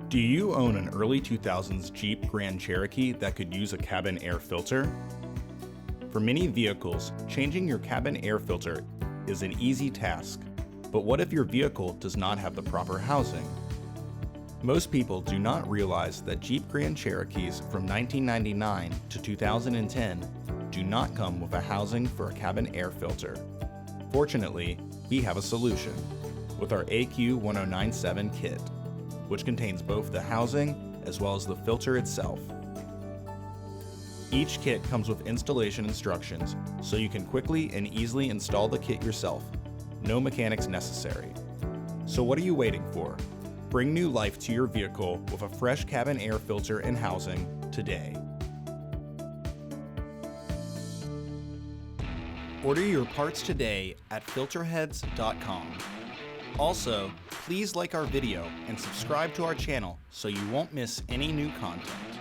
Do you own an early 2000s Jeep Grand Cherokee that could use a cabin air filter? For many vehicles, changing your cabin air filter is an easy task. But what if your vehicle does not have the proper housing? Most people do not realize that Jeep Grand Cherokees from 1999 to 2010 do not come with a housing for a cabin air filter. Fortunately, we have a solution with our AQ1097KIT, which contains both the housing as well as the filter itself. Each kit comes with installation instructions, so you can quickly and easily install the kit yourself. No mechanics necessary. So what are you waiting for? Bring new life to your vehicle with a fresh cabin air filter and housing today. Order your parts today at filterheads.com. Also, please like our video and subscribe to our channel so you won't miss any new content.